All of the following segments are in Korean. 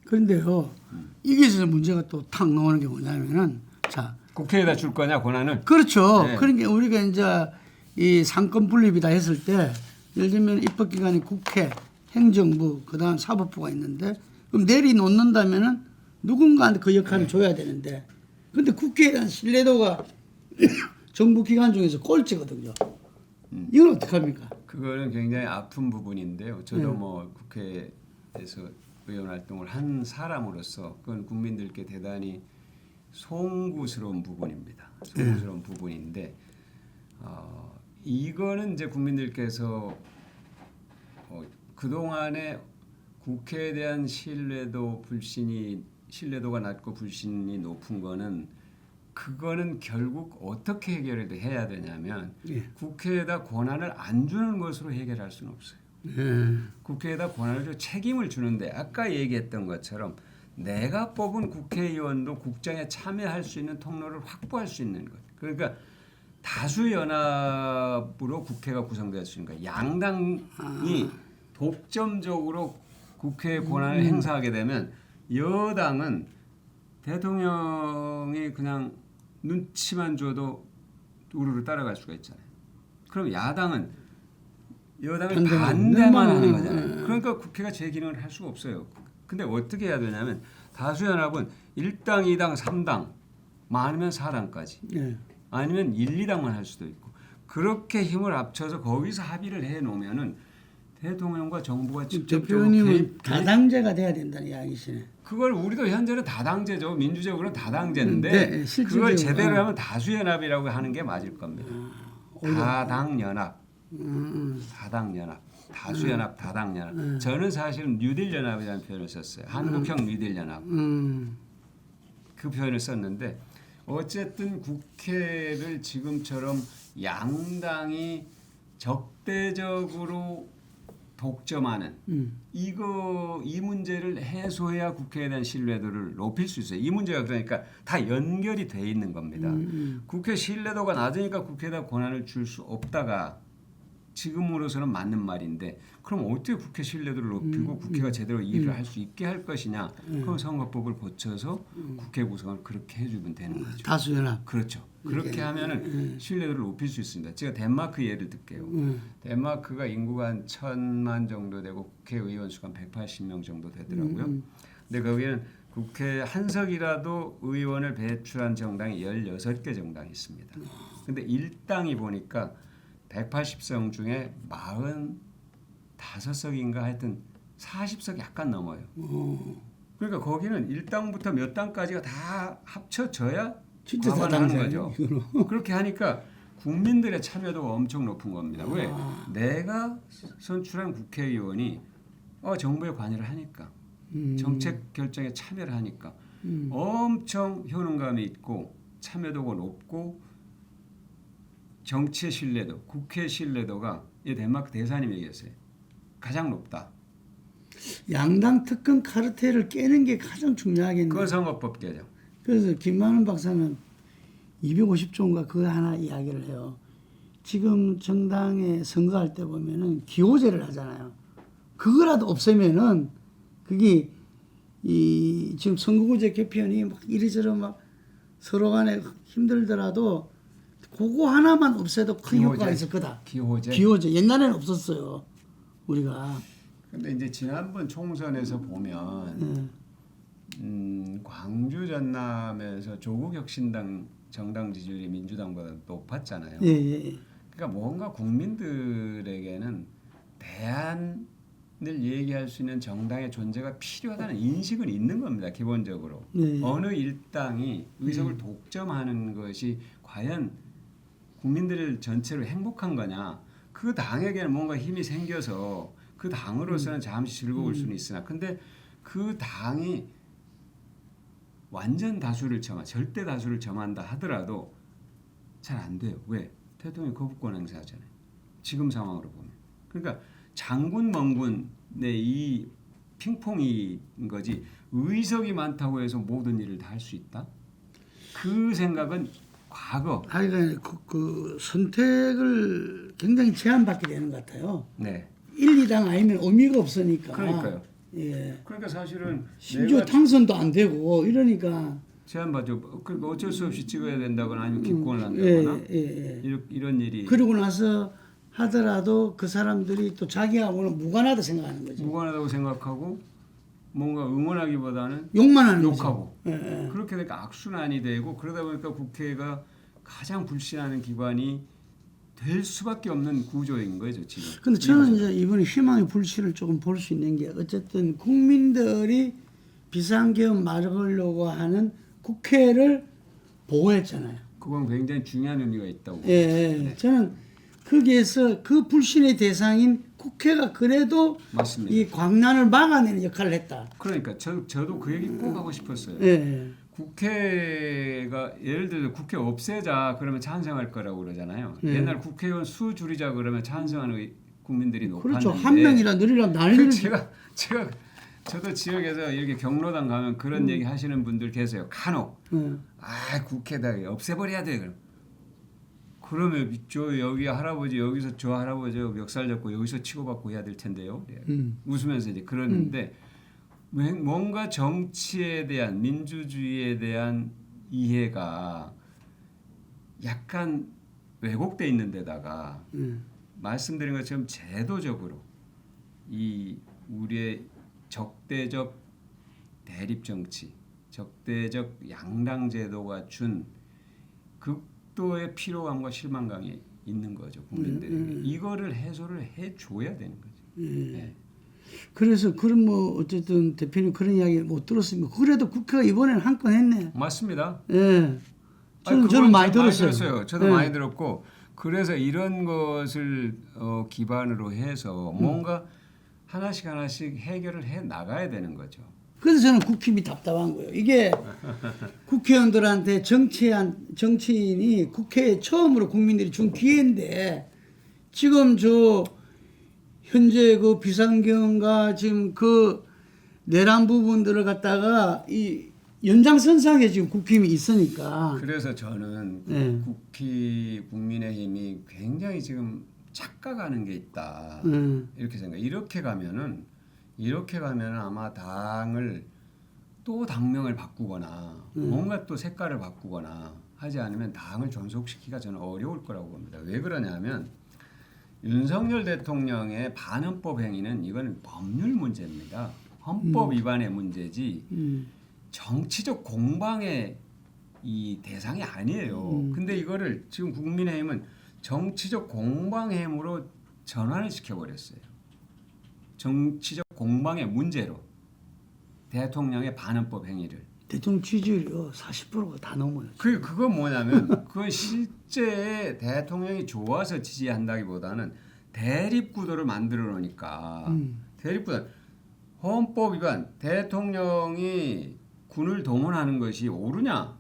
그런데요, 이게 있어서 문제가 또 탁 나오는 게 뭐냐면은, 자, 국회에다 줄 거냐 권한을? 그렇죠. 네. 그러니까 우리가 이제 이 상권 분립이다 했을 때, 예를 들면 입법기관이 국회, 행정부, 그다음 사법부가 있는데, 그럼 내리놓는다면은 누군가한테 그 역할을 줘야 되는데, 근데 국회에 대한 신뢰도가 정부 기관 중에서 꼴찌거든요. 이건 어떡합니까? 그거는 굉장히 아픈 부분인데요. 저도 뭐 국회에서 의원 활동을 한 사람으로서 그건 국민들께 대단히 송구스러운 부분입니다. 송구스러운 부분인데 이거는 이제 국민들께서 그동안에 국회에 대한 신뢰도가 낮고 불신이 높은 거는 그거는 결국 어떻게 해결을 해야 되냐면 국회에다 권한을 안 주는 것으로 해결할 수는 없어요. 국회에다 권한을 줘 책임을 주는데 아까 얘기했던 것처럼 내가 뽑은 국회의원도 국정에 참여할 수 있는 통로를 확보할 수 있는 것. 그러니까 다수 연합으로 국회가 구성될 수 있는 거예요. 양당이 독점적으로 국회의 권한을 행사하게 되면 여당은 대통령이 그냥 눈치만 줘도 우르르 따라갈 수가 있잖아요. 그럼 야당은 여당을 반대만 하는 거잖아요. 그러니까 국회가 제 기능을 할 수가 없어요. 근데 어떻게 해야 되냐면 다수연합은 1당, 2당, 3당, 많으면 4당까지 아니면 1, 2당만 할 수도 있고 그렇게 힘을 합쳐서 거기서 합의를 해놓으면은 대통령과 정부가 직접적으로 대표님은 다당제가 돼야 된다는 이야기시네. 그걸 우리도 현재는 다당제죠. 민주적으로는 다당제인데 네, 그걸 제대로 하면 다수연합이라고 하는 게 맞을 겁니다. 다당연합, 다당연합, 다수연합, 다당연합. 저는 사실은 뉴딜연합이라는 표현을 썼어요. 한국형 뉴딜연합. 그 표현을 썼는데 어쨌든 국회를 지금처럼 양당이 적대적으로 독점하는 이 문제를 해소해야 국회에 대한 신뢰도를 높일 수 있어요. 이 문제가 그러니까 다 연결이 돼 있는 겁니다. 국회 신뢰도가 낮으니까 국회에다 권한을 줄 수 없다가 지금으로서는 맞는 말인데 그럼 어떻게 국회 신뢰도를 높이고 국회가 제대로 일을 할 수 있게 할 것이냐. 그럼 선거법을 고쳐서 국회 구성을 그렇게 해주면 되는 거죠. 다수연합. 그렇죠. 그렇게 하면은 신뢰도를 높일 수 있습니다. 제가 덴마크 예를 들게요. 덴마크가 인구가 한 1,000만 정도 되고 국회의원 수가 180명 정도 되더라고요. 근데 거기는 국회 한 석이라도 의원을 배출한 정당이 16개 정당이 있습니다. 근데 1당이 보니까 180석 중에 45석인가 하여튼 40석 약간 넘어요. 그러니까 거기는 1당부터 몇 당까지가 다 합쳐져야 진짜 과반하는 거죠. 그렇게 하니까 국민들의 참여도가 엄청 높은 겁니다. 왜? 내가 선출한 국회의원이 정부에 관여를 하니까 정책 결정에 참여를 하니까 엄청 효능감이 있고 참여도가 높고 정치의 신뢰도, 국회의 신뢰도가 이 덴마크 대사님이 얘기했어요. 가장 높다. 양당 특권 카르텔을 깨는 게 가장 중요하겠네요. 그건 선거법 개정. 그래서 김만원 박사는 250조인가 그거 하나 이야기를 해요. 지금 정당에 선거할 때 보면은 기호제를 하잖아요. 그거라도 없애면은 그게 이 지금 선거구제 개편이 막 이리저리 막 서로 간에 힘들더라도 그거 하나만 없애도 큰 효과가 있을 거다. 기호제. 옛날에는 없었어요. 우리가. 근데 이제 지난번 총선에서 보면 광주 전남에서 조국혁신당 정당 지지율이 민주당보다 높았잖아요. 그러니까 뭔가 국민들에게는 대안을 얘기할 수 있는 정당의 존재가 필요하다는 인식은 있는 겁니다. 기본적으로. 어느 일당이 의석을 독점하는 것이 과연 국민들 전체로 행복한 거냐. 그 당에게는 뭔가 힘이 생겨서 그 당으로서는 잠시 즐거울 수는 있으나 근데 그 당이 완전 다수를 절대 다수를 점한다 하더라도 잘 안 돼요. 왜? 대통령이 거부권 행사하잖아요. 지금 상황으로 보면. 그러니까 장군 멍군의 이 핑퐁인 거지 의석이 많다고 해서 모든 일을 다 할 수 있다? 그 생각은 과거. 그러니까 그 선택을 굉장히 제한받게 되는 것 같아요. 네. 1, 2당 아니면 의미가 없으니까. 그러니까요. 예. 그러니까 사실은 심지어 내가 당선도 안 되고 이러니까 제안 받죠. 그러니까 어쩔 수 없이 찍어야 된다거나 아니면 기권을 예, 한다거나 예, 예. 이런 일이 그러고 나서 하더라도 그 사람들이 또 자기하고는 무관하다 생각하는 거죠. 무관하다고 생각하고 뭔가 응원하기보다는 욕만 하는 욕하고 거죠. 예, 예. 그렇게 되니까 악순환이 되고 그러다 보니까 국회가 가장 불신하는 기관이 될 수밖에 없는 구조인 거죠 지금. 근데 저는 이제 이번에 희망의 불씨를 조금 볼 수 있는 게 어쨌든 국민들이 비상계엄 막으려고 하는 국회를 보호했잖아요. 그건 굉장히 중요한 의미가 있다고. 예, 예. 저는 거기에서 그 불신의 대상인 국회가 그래도 맞습니다. 이 광란을 막아내는 역할을 했다. 그러니까 저도 그 얘기 꼭 하고 싶었어요. 예, 예. 국회가 예를 들어 국회 없애자 그러면 찬성할 거라고 그러잖아요. 옛날 국회의원 수 줄이자 그러면 찬성하는 국민들이 높았는데 그렇죠. 한 명이라 늘리라 난리를. 제가 저도 지역에서 이렇게 경로당 가면 그런 얘기 하시는 분들 계세요. 간혹 아 국회다 없애버려야 돼. 그러면 저 여기 할아버지 여기서 저 할아버지 멱살 잡고 여기서 치고받고 해야 될 텐데요. 웃으면서 이제 그러는데 뭔가 정치에 대한 민주주의에 대한 이해가 약간 왜곡돼 있는 데다가 말씀드린 것처럼 제도적으로 이 우리의 적대적 대립 정치, 적대적 양당 제도가 준 극도의 피로감과 실망감이 있는 거죠 국민들에게. 이거를 해소를 해줘야 되는 거죠. 네. 그래서 그런 뭐 어쨌든 대표님 그런 이야기 못 들었습니다. 그래도 국회가 이번에는 한 건 했네. 맞습니다. 예. 아니, 저는 많이 들었어요. 저도 예. 많이 들었고 그래서 이런 것을 기반으로 해서 뭔가 하나씩 해결을 해 나가야 되는 거죠. 그래서 저는 국힘이 답답한 거예요. 이게 국회의원들한테 정치인이 국회에 처음으로 국민들이 준 기회인데 지금 저 현재 그 비상경과 지금 그 내란 부분들을 갖다가 이 연장선상에 지금 국힘이 있으니까. 그래서 저는 네. 국민의힘이 굉장히 지금 착각하는 게 있다. 이렇게 생각. 이렇게 가면은 아마 당을 또 당명을 바꾸거나 뭔가 또 색깔을 바꾸거나 하지 않으면 당을 존속시키기가 저는 어려울 거라고 봅니다. 왜 그러냐면 윤석열 대통령의 반헌법 행위는 이거는 법률 문제입니다. 헌법 위반의 문제지 정치적 공방의 이 대상이 아니에요. 근데 이거를 지금 국민의힘은 정치적 공방행위로 전환을 시켜버렸어요. 정치적 공방의 문제로 대통령의 반헌법 행위를. 대통령 지지율이요 40%가 다 넘어요. 그건 뭐냐면 그건 실제 대통령이 좋아서 지지한다기보다는 대립 구도를 만들어 놓으니까 대립 구도. 헌법 위반 대통령이 군을 동원하는 것이 옳으냐?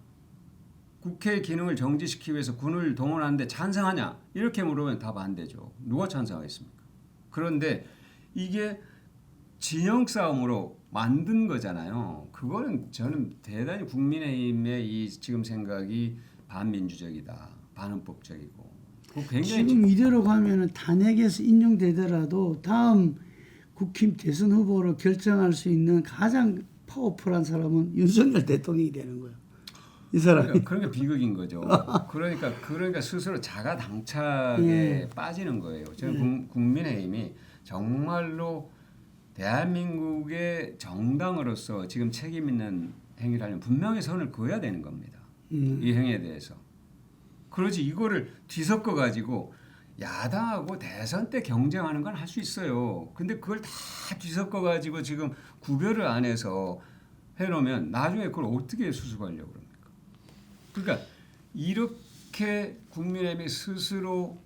국회 기능을 정지시키기 위해서 군을 동원하는데 찬성하냐? 이렇게 물으면 답 안 되죠. 누가 찬성하겠습니까? 그런데 이게 진영 싸움으로 만든 거잖아요. 그거는 저는 대단히 국민의힘의 이 지금 생각이 반민주적이다, 반헌법적이고. 굉장히 지금 이대로 가면은 탄핵에서 인용되더라도 다음 국힘 대선 후보로 결정할 수 있는 가장 파워풀한 사람은 윤석열 대통령이 되는 거예요. 이 사람이. 그런 게 비극인 거죠. 그러니까 스스로 자가 당착에 빠지는 거예요. 저는 국민의힘이 정말로 대한민국의 정당으로서 지금 책임 있는 행위를 하려면 분명히 선을 그어야 되는 겁니다. 이 행위에 대해서. 그러지 이거를 뒤섞어 가지고 야당하고 대선 때 경쟁하는 건 할 수 있어요. 근데 그걸 다 뒤섞어 가지고 지금 구별을 안 해서 해놓으면 나중에 그걸 어떻게 수습하려고 그럽니까? 그러니까 이렇게 국민의힘이 스스로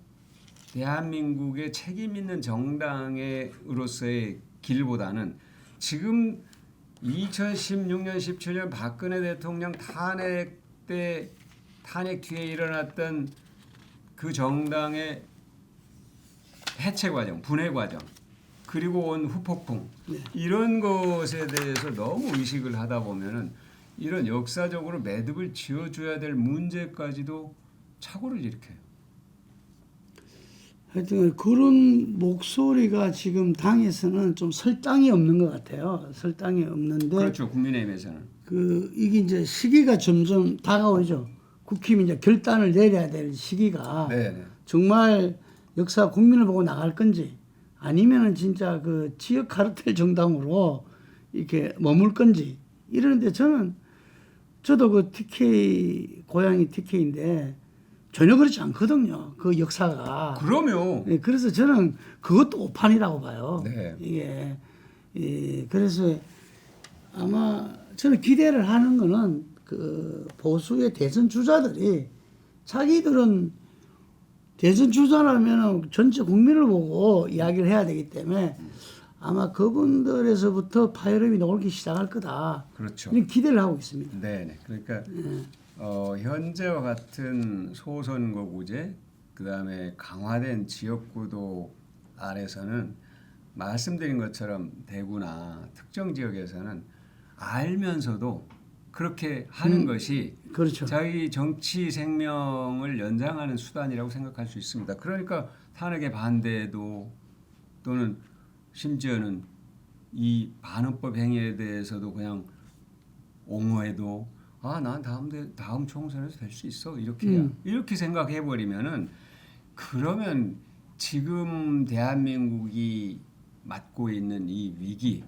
대한민국의 책임 있는 정당으로서의 길보다는 지금 2016년, 17년 박근혜 대통령 탄핵 뒤에 일어났던 그 정당의 해체 과정, 분해 과정, 그리고 온 후폭풍 이런 것에 대해서 너무 의식을 하다 보면은 이런 역사적으로 매듭을 지어줘야 될 문제까지도 착오를 일으켜요. 하여튼 그런 목소리가 지금 당에서는 좀 설당이 없는 것 같아요. 설당이 없는데 그렇죠. 국민의힘에서는. 이게 이제 시기가 점점 다가오죠. 국힘이 이제 결단을 내려야 될 시기가 네. 정말 역사 국민을 보고 나갈 건지 아니면은 진짜 그 지역 카르텔 정당으로 이렇게 머물 건지 이러는데 저도 그 TK 고향이 TK인데 전혀 그렇지 않거든요. 그 역사가. 그러면 예, 그래서 저는 그것도 오판이라고 봐요. 네. 이게 그래서 아마 저는 기대를 하는 거는 그 보수의 대선 주자들이 자기들은 대선 주자라면 전체 국민을 보고 이야기를 해야 되기 때문에 아마 그분들에서부터 파열음이 나오기 시작할 거다. 그렇죠. 이런 기대를 하고 있습니다. 네. 그러니까 현재와 같은 소선거구제 그다음에 강화된 지역구도 안에서는 말씀드린 것처럼 대구나 특정 지역에서는 알면서도 그렇게 하는 것이 그렇죠. 자기 정치 생명을 연장하는 수단이라고 생각할 수 있습니다. 그러니까 탄핵의 반대도 또는 심지어는 이 반헌법 행위에 대해서도 그냥 옹호해도 난 다음 총선에서 될 수 있어 이렇게 생각해 버리면은 그러면 지금 대한민국이 맞고 있는 이 위기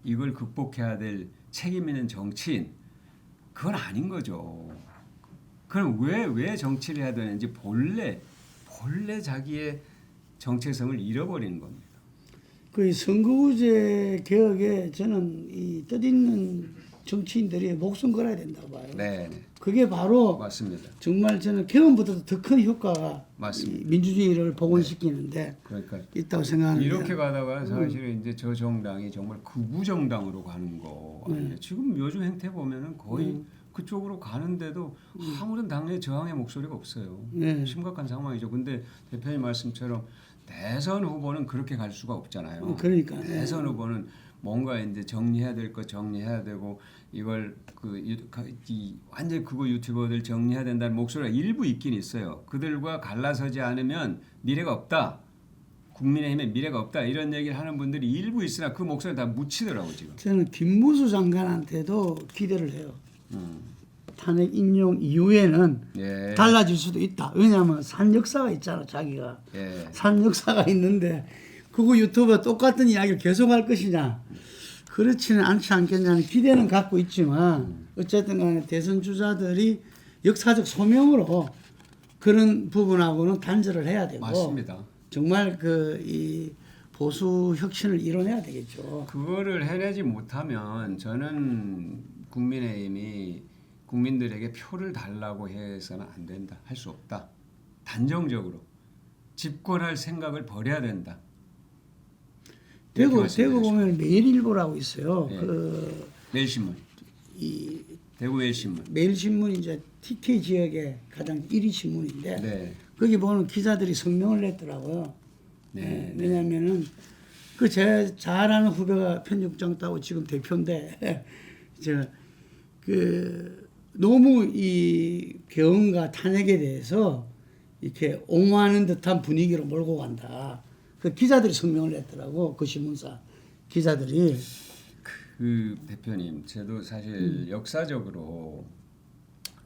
이걸 극복해야 될 책임 있는 정치인 그건 아닌 거죠. 그럼 왜 정치를 해야 되는지 본래 자기의 정체성을 잃어버리는 겁니다. 그 선거구제 개혁에 저는 이 뜻있는 정치인들이 목숨 걸어야 된다고 봐요. 네, 그게 바로 맞습니다. 정말 저는 개헌보다도 더 큰 효과가 맞습니다. 이 민주주의를 복원시키는데 그러니까 있다고 생각하는데 이렇게 가다가 사실은 이제 저 정당이 정말 극우 정당으로 가는 거 아니에요. 지금 요즘 행태 보면은 거의 그쪽으로 가는데도 아무런 당내 저항의 목소리가 없어요. 네. 심각한 상황이죠. 근데 대표님 말씀처럼 대선 후보는 그렇게 갈 수가 없잖아요. 그러니까 대선 후보는 뭔가 이제 정리해야 될 거 정리해야 되고 이걸 완전 그거 유튜버들 정리해야 된다는 목소리가 일부 있긴 있어요. 그들과 갈라서지 않으면 미래가 없다. 국민의힘에 미래가 없다. 이런 얘기를 하는 분들이 일부 있으나 그 목소리 다 묻히더라고 지금. 저는 김문수 장관한테도 기대를 해요. 탄핵 인용 이후에는 예. 달라질 수도 있다. 왜냐하면 산 역사가 있잖아, 자기가. 예. 산 역사가 있는데 그거 유튜브에 똑같은 이야기를 계속할 것이냐. 그렇지는 않지 않겠냐는 기대는 갖고 있지만 어쨌든 간에 대선 주자들이 역사적 소명으로 그런 부분하고는 단절을 해야 되고 맞습니다. 정말 이 보수 혁신을 이뤄내야 되겠죠. 그거를 해내지 못하면 저는 국민의힘이 국민들에게 표를 달라고 해서는 안 된다. 할 수 없다. 단정적으로 집권할 생각을 버려야 된다. 대구 보면 매일일보라고 있어요. 예. 매일신문. 대구 매일신문. 매일신문이 이제 TK 지역의 가장 1위 신문인데 네. 거기 보면 기자들이 성명을 냈더라고요. 네. 왜냐하면은 그 제 잘 아는 후배가 편집장 따고 지금 대표인데 제가 너무 이 개헌과 탄핵에 대해서 이렇게 옹호하는 듯한 분위기로 몰고 간다. 그 기자들이 성명을 냈더라고. 그 신문사 기자들이. 그 대표님, 저도 사실 역사적으로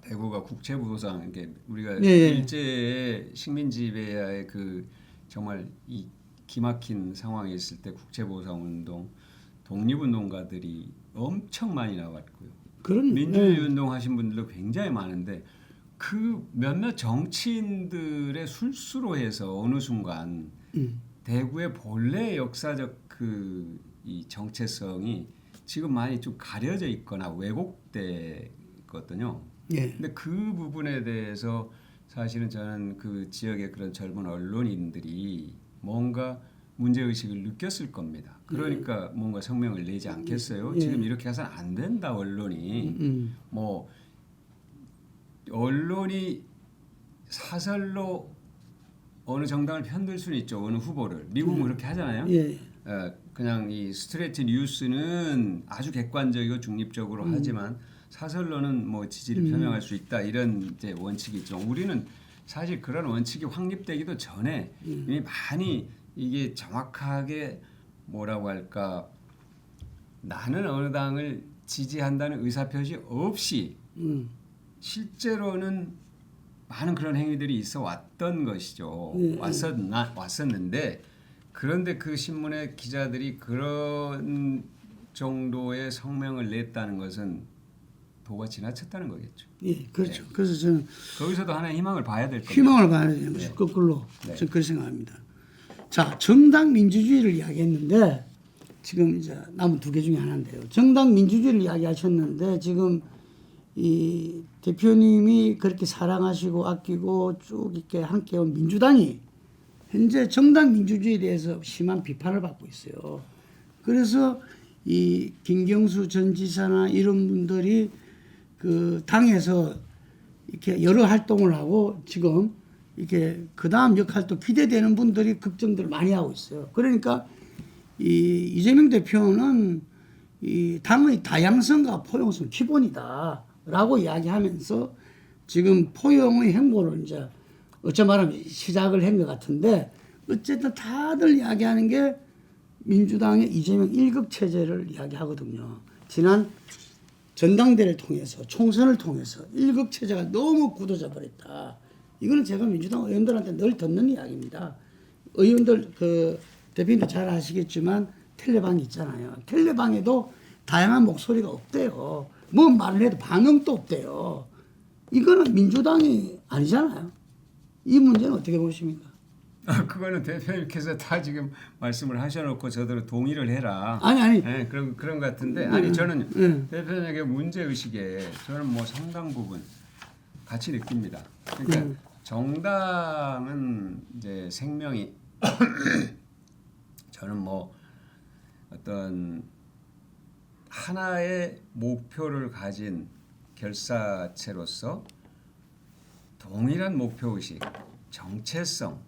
대구가 국채보상 이게 우리가 일제의 식민지 배하의 그 정말 이 기막힌 상황에 있을 때 국채보상 운동, 독립운동가들이 엄청 많이 나왔고요. 민주주의 운동 하신 분들도 굉장히 많은데 그 몇몇 정치인들의 술수로 해서 어느 순간 대구의 본래 역사적 이 정체성이 지금 많이 좀 가려져 있거나 왜곡돼 있거든요. 예. 근데 그 부분에 대해서 사실은 저는 그 지역의 그런 젊은 언론인들이 뭔가 문제의식을 느꼈을 겁니다. 그러니까 뭔가 성명을 내지 않겠어요? 지금 이렇게 해서는 안 된다, 언론이. 뭐 언론이 사설로 어느 정당을 편들 수는 있죠. 어느 후보를. 미국은 그렇게 하잖아요. 예. 그냥 이 스트레이트 뉴스는 아주 객관적이고 중립적으로 하지만 사설로는 뭐 지지를 표명할 수 있다 이런 이제 원칙이 있죠. 우리는 사실 그런 원칙이 확립되기도 전에 이미 많이 이게 정확하게 뭐라고 할까 나는 어느 당을 지지한다는 의사표시 없이 실제로는 많은 그런 행위들이 있어 왔던 것이죠. 왔었는데 그런데 그 신문의 기자들이 그런 정도의 성명을 냈다는 것은 도가 지나쳤다는 거겠죠. 예, 그렇죠. 네. 그래서 저는 거기서도 하나의 희망을 봐야 될 겁니다. 희망을 봐야 되는 것이 네. 거꾸로 네. 저는 그렇게 생각합니다. 자, 정당 민주주의를 이야기했는데 지금 이제 남은 두 개 중에 하나인데요. 정당 민주주의를 이야기하셨는데 지금 이 대표님이 그렇게 사랑하시고 아끼고 쭉 이렇게 함께 온 민주당이 현재 정당 민주주의에 대해서 심한 비판을 받고 있어요. 그래서 이 김경수 전 지사나 이런 분들이 그 당에서 이렇게 여러 활동을 하고 지금 이렇게 그 다음 역할도 기대되는 분들이 걱정들을 많이 하고 있어요. 그러니까 이 이재명 대표는 이 당의 다양성과 포용성 기본이다라고 이야기하면서 지금 포용의 행보를 이제 어찌 말하면 시작을 한 것 같은데 어쨌든 다들 이야기하는 게 민주당의 이재명 1급 체제를 이야기하거든요. 지난 전당대회를 통해서 총선을 통해서 1급 체제가 너무 굳어져 버렸다. 이거는 제가 민주당 의원들한테 늘 듣는 이야기입니다. 의원들 그 대표님도 잘 아시겠지만 텔레방이 있잖아요. 텔레방에도 다양한 목소리가 없대요. 뭐 말을 해도 반응도 없대요. 이거는 민주당이 아니잖아요. 이 문제는 어떻게 보십니까? 그거는 대표님께서 다 지금 말씀을 하셔놓고 저대로 동의를 해라. 아니. 네, 그런 것 같은데 아니 저는 대표님의 문제 의식에 저는 뭐 상당 부분 같이 느낍니다. 그러니까 정당은 이제 생명이 저는 뭐 어떤 하나의 목표를 가진 결사체로서 동일한 목표 의식, 정체성,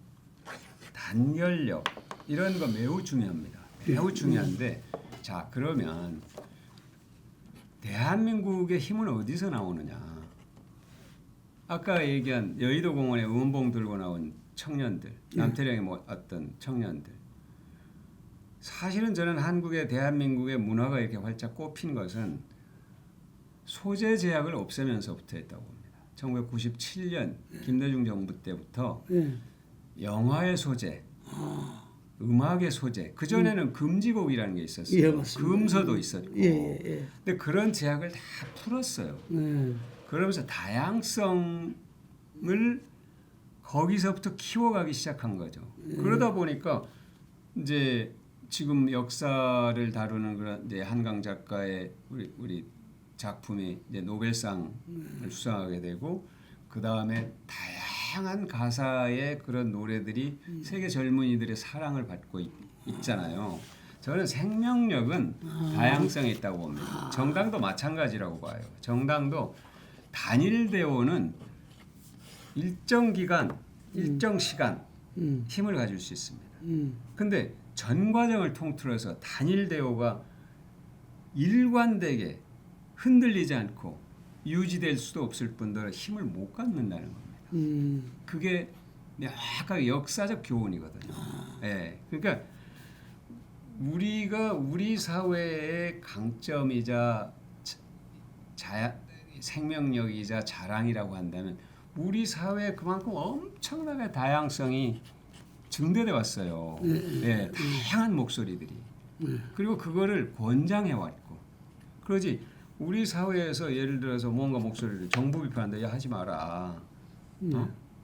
단결력 이런 거 매우 중요합니다. 매우 중요한데 자 그러면 대한민국의 힘은 어디서 나오느냐? 아까 얘기한 여의도 공원에 의원봉 들고 나온 청년들, 남태령에 모았던 청년들. 사실은 저는 한국의 대한민국의 문화가 이렇게 활짝 꼽힌 것은 소재 제약을 없애면서부터 했다고 봅니다. 1997년 김대중 정부 때부터 영화의 소재, 음악의 소재. 그 전에는 금지곡이라는 게 있었어요. 예, 맞습니다. 금서도 있었고. 예. 근데 그런 제약을 다 풀었어요. 그러면서 다양성을 거기서부터 키워가기 시작한 거죠. 그러다 보니까 이제 지금 역사를 다루는 그런 이제 한강 작가의 우리 작품이 이제 노벨상을 수상하게 되고 그 다음에 다양한 가사의 그런 노래들이 세계 젊은이들의 사랑을 받고 있잖아요. 저는 생명력은 다양성에 있다고 봅니다. 정당도 마찬가지라고 봐요. 정당도 단일 대오는 일정 기간, 일정 시간 힘을 가질 수 있습니다. 근데 전 과정을 통틀어서 단일 대오가 일관되게 흔들리지 않고 유지될 수도 없을 뿐더러 힘을 못 갖는다는 겁니다. 그게 명확하게 역사적 교훈이거든요. 예. 그러니까 우리 사회의 강점이자 생명력이자 자랑이라고 한다면 우리 사회에 그만큼 엄청나게 다양성이 증대돼 왔어요. 네, 다양한 목소리들이. 그리고 그거를 권장해 왔고. 그러지 우리 사회에서 예를 들어서 뭔가 목소리를 정부 비판한다. 야 하지 마라.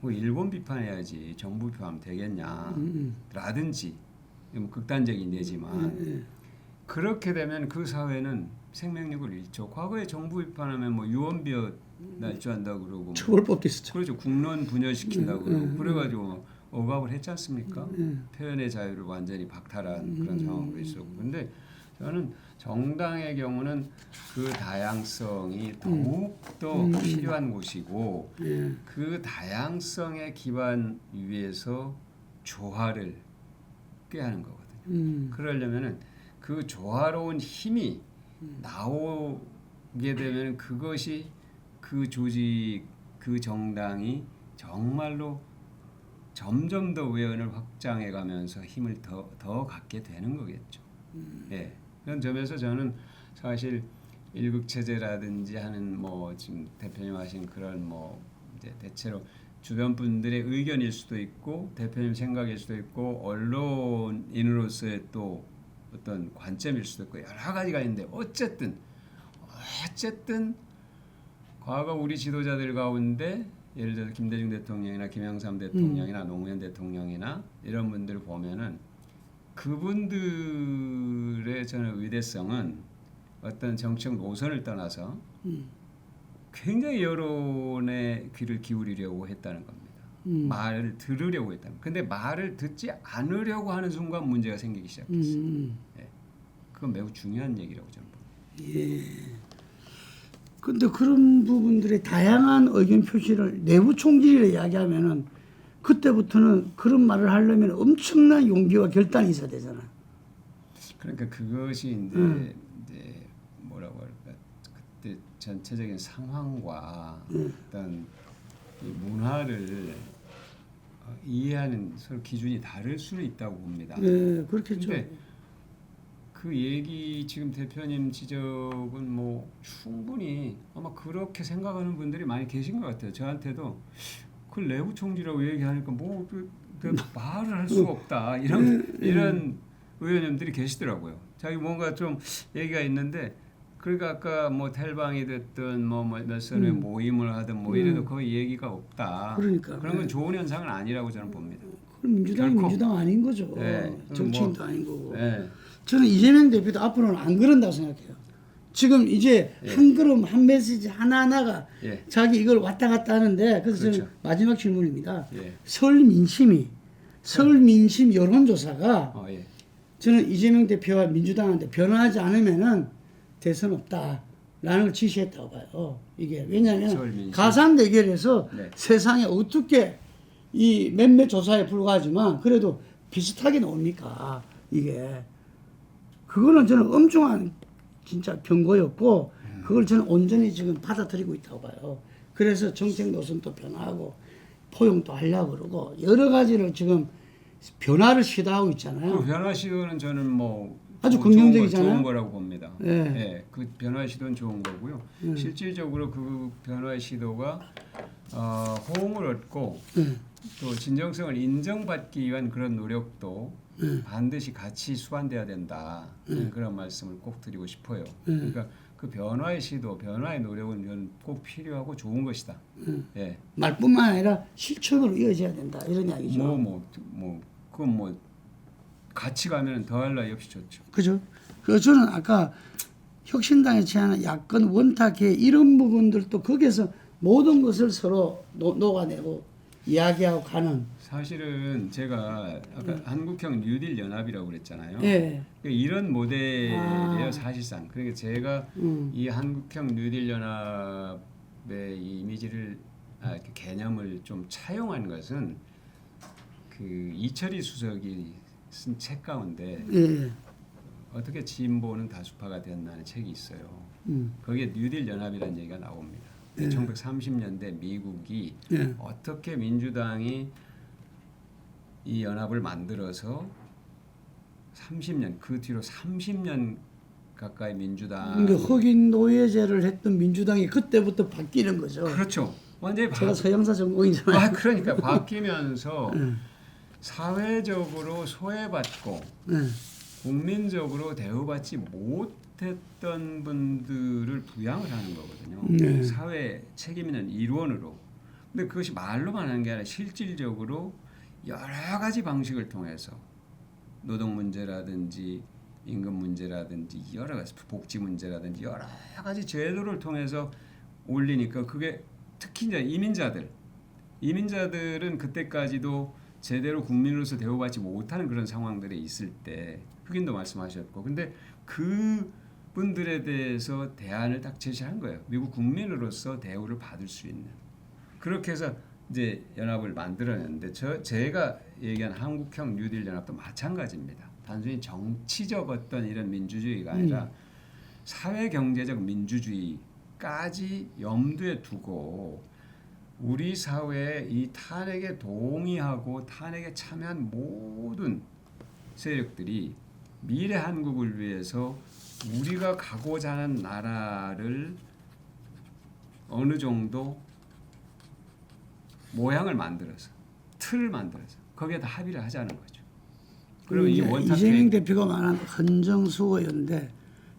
뭐 일본 비판해야지. 정부 비판하면 되겠냐. 라든지 뭐 극단적인 예지만 그렇게 되면 그 사회는 생명력을 잃죠. 과거에 정부 비판하면 뭐 유언비어 날조한다고 그러고 처벌법도 있었죠. 그렇죠. 국론 분열시킨다고 그러고 그래가지고 억압을 했지 않습니까? 표현의 자유를 완전히 박탈한 그런 상황도 있었고. 근데 저는 정당의 경우는 그 다양성이 더욱더 필요한 곳이고 그 다양성의 기반 위에서 조화를 꾀하는 거거든요. 그러려면은 그 조화로운 힘이 나오게 되면 그것이 그 조직, 그 정당이 정말로 점점 더 외연을 확장해가면서 힘을 더 갖게 되는 거겠죠. 예. 그런 점에서 저는 사실 일극 체제라든지 하는 뭐 지금 대표님 하신 그런 뭐 이제 대체로 주변 분들의 의견일 수도 있고 대표님 생각일 수도 있고 언론인으로서의 또 어떤 관점일 수도 있고 여러 가지가 있는데 어쨌든 과거 우리 지도자들 가운데 예를 들어서 김대중 대통령이나 김영삼 대통령이나 노무현 대통령이나 이런 분들을 보면은 그분들의 저는 의대성은 어떤 정책 노선을 떠나서 굉장히 여론의 귀를 기울이려고 했다는 겁니다. 말을 들으려고 했다는. 근데 말을 듣지 않으려고 하는 순간 문제가 생기기 시작했어요. 예. 그건 매우 중요한 얘기라고 저는 봅니다. 예. 근데 그런 부분들의 다양한 의견 표시를 내부 총질이라 이야기하면은 그때부터는 그런 말을 하려면 엄청난 용기와 결단이 있어야 되잖아. 그러니까 그것이 이제 뭐라고 할까 그때 전체적인 상황과 어떤 이 문화를 이해하는 서로 기준이 다를 수는 있다고 봅니다. 네, 그렇겠죠. 근데 그 얘기 지금 대표님 지적은 뭐 충분히 아마 그렇게 생각하는 분들이 많이 계신 것 같아요. 저한테도 그 내부 총질이라고 얘기하니까 그 말을 할 수가 없다 이런 의원님들이 계시더라고요. 자기 뭔가 좀 얘기가 있는데 그러니까 아까 뭐 텔방이 됐든 몇 선의 모임을 하든 뭐 이래도 거의 얘기가 없다. 그러니까 그런 건 좋은 현상은 아니라고 저는 봅니다. 그럼 민주당이 결코. 민주당 아닌 거죠. 네, 정치인도 아닌 거고. 네. 저는 이재명 대표도 앞으로는 안 그런다고 생각해요. 지금 이제 한 걸음 한 메시지 하나하나가 자기 이걸 왔다 갔다 하는데 그래서 그렇죠. 저는 마지막 질문입니다. 예. 서울 민심 여론조사가 예. 저는 이재명 대표와 민주당한테 변화하지 않으면은 대선 없다라는 걸 지시했다고 봐요. 이게 왜냐하면 가상 대결에서 세상에 어떻게 이 몇몇 조사에 불과하지만 그래도 비슷하게 나옵니까? 이게 그거는 저는 엄중한 진짜 경고였고 그걸 저는 온전히 지금 받아들이고 있다고 봐요. 그래서 정책 노선도 변화하고 포용도 하려고 그러고 여러 가지를 지금 변화를 시도하고 있잖아요. 그 변화 시도는 저는 뭐 아주 긍정적이잖아요. 좋은 거라고 봅니다. 네. 네, 그 변화 시도는 좋은 거고요. 실질적으로 그 변화 시도가 호응을 얻고 또 진정성을 인정받기 위한 그런 노력도 반드시 같이 수반돼야 된다. 그런 말씀을 꼭 드리고 싶어요. 그러니까 그 변화의 시도, 변화의 노력은 저는 꼭 필요하고 좋은 것이다. 예. 말뿐만 아니라 실천으로 이어져야 된다. 이런 이야기죠. 그건 같이 가면 더할 나위 없이 좋죠. 그죠? 그래서 저는 아까 혁신당에 취하는 야권 원탁회 이런 부분들도 거기에서 모든 것을 서로 녹아내고 이야기하고 가는. 사실은 제가 아까 한국형 뉴딜 연합이라고 그랬잖아요. 예. 이런 모델이에요 사실상. 그러니까 제가 이 한국형 뉴딜 연합의 이 이미지를 그 개념을 좀 차용한 것은 그 이철희 수석이 쓴 책 가운데 어떻게 진보는 다수파가 됐나는 책이 있어요. 거기에 뉴딜 연합이라는 얘기가 나옵니다. 1930년대 미국이 어떻게 민주당이 이 연합을 만들어서 30년 그 뒤로 30년 가까이 민주당 흑인 노예제를 했던 민주당이 그때부터 바뀌는 거죠. 그렇죠. 완전히 제가 서양사 전공이잖아요. 그러니까 바뀌면서 사회적으로 소외받고 국민적으로 대우받지 못했던 분들을 부양을 하는 거거든요. 사회 책임 있는 일원으로. 근데 그것이 말로만 하는 게 아니라 실질적으로 여러 가지 방식을 통해서 노동 문제라든지 임금 문제라든지 여러 가지 복지 문제라든지 여러 가지 제도를 통해서 올리니까 그게 특히 이제 이민자들은 그때까지도 제대로 국민으로서 대우받지 못하는 그런 상황들에 있을 때 흑인도 말씀하셨고 근데 그 분들에 대해서 대안을 딱 제시한 거예요. 미국 국민으로서 대우를 받을 수 있는 그렇게 해서 이제 연합을 만들어냈는데 제가 얘기한 한국형 뉴딜 연합도 마찬가지입니다. 단순히 정치적 어떤 이런 민주주의가 아니라 사회 경제적 민주주의까지 염두에 두고 우리 사회에 이 탄핵에 동의하고 탄핵에 참여한 모든 세력들이 미래 한국을 위해서 우리가 가고자 하는 나라를 어느 정도 모양을 만들어서 틀을 만들어서 거기에다 합의를 하자는 거죠. 그리고 이 원탁 이재명 대표가 말한 헌정수호연대,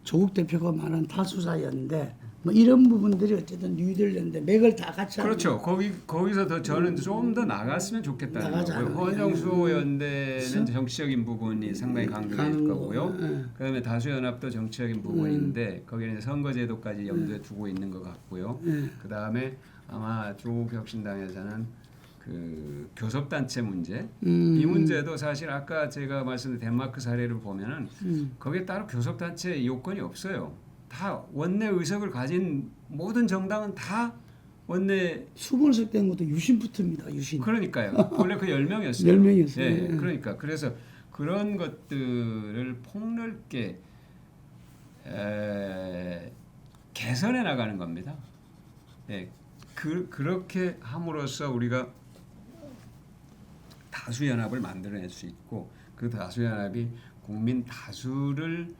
조국 대표가 말한 다수자연대, 뭐 이런 부분들이 어쨌든 뉴딜연대 맥을 다 같이 그렇죠. 거기서 더 저는 좀 더 나갔으면 좋겠다는 거고요. 헌정수호연대는 정치적인 부분이 상당히 강조될 거고요. 그다음에 다수연합도 정치적인 부분인데 거기는 선거제도까지 염두에 두고 있는 것 같고요. 그다음에 아마 조국 혁신당에서는 그 교섭단체 문제 이 문제도 사실 아까 제가 말씀드린 덴마크 사례를 보면은 거기에 따로 교섭단체 요건이 없어요. 다 원내 의석을 가진 모든 정당은 다 원내 수분석 된 것도 유신부터입니다. 유신. 그러니까요. 원래 그 10명이었어요. 10명이었어요. 예, 그러니까 그래서 그런 것들을 폭넓게 개선해 나가는 겁니다. 예, 그렇게 함으로써 우리가 다수연합을 만들어낼 수 있고 그 다수연합이 국민 다수를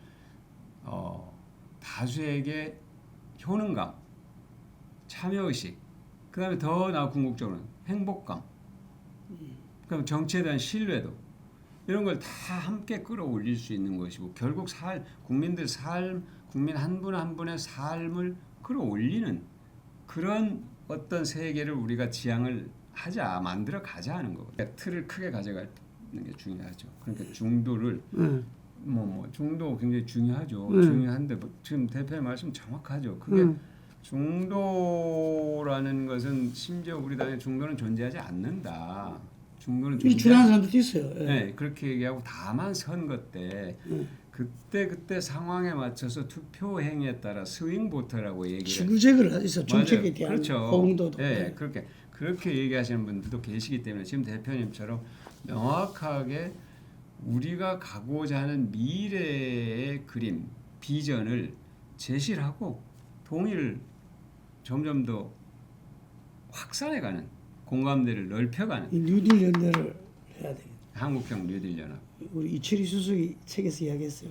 다수에게 효능감, 참여의식, 그 다음에 더 나아 궁극적으로는 행복감, 그럼 정치에 대한 신뢰도 이런 걸 다 함께 끌어올릴 수 있는 것이고 결국 국민들 삶, 국민 한 분 한 분의 삶을 끌어올리는 그런 어떤 세계를 우리가 지향을 만들어 가자 하는 거고 틀을 크게 가져가는 게 중요하죠. 그러니까 중도를 중도 굉장히 중요하죠. 중요한데 지금 대표의 말씀 정확하죠. 그게 중도라는 것은 심지어 우리 당에 중도는 존재하지 않는다. 중도는 주장하는 사람들도 있어요. 네, 그렇게 얘기하고 다만 선거 때 그때 상황에 맞춰서 투표 행위에 따라 스윙 보터라고 얘기를 지구제거를 해서 정책에 대한 그렇죠. 호응도도 네, 그렇게 얘기하시는 분들도 계시기 때문에 지금 대표님처럼 명확하게 우리가 가고자 하는 미래의 그림, 비전을 제시를 하고 동의를 점점 더 확산해가는 공감대를 넓혀가는 뉴딜 연대를 해야 되겠다. 한국형 뉴딜 연합. 우리 이철희 수석이 책에서 이야기했어요.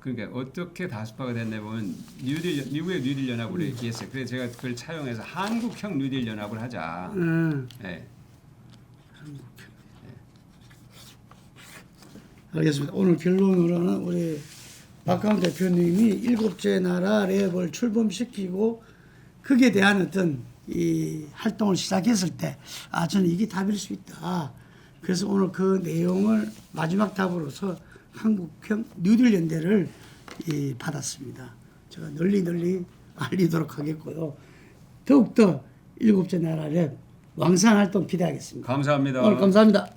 그러니까 어떻게 다수파가 됐냐 보면 미국의 뉴딜 연합으로 얘기했어요. 그래서 제가 그걸 차용해서 한국형 뉴딜 연합을 하자. 네. 알겠습니다. 오늘 결론으로는 우리 박광 대표님이 7째 나라 랩을 출범시키고 거기에 대한 어떤 이 활동을 시작했을 때 저는 이게 답일 수 있다. 그래서 오늘 그 내용을 마지막 답으로서 한국형 뉴딜 연대를 받았습니다. 제가 널리 알리도록 하겠고요. 더욱더 7째 나라 랩 왕성 활동 기대하겠습니다. 감사합니다. 오늘 감사합니다.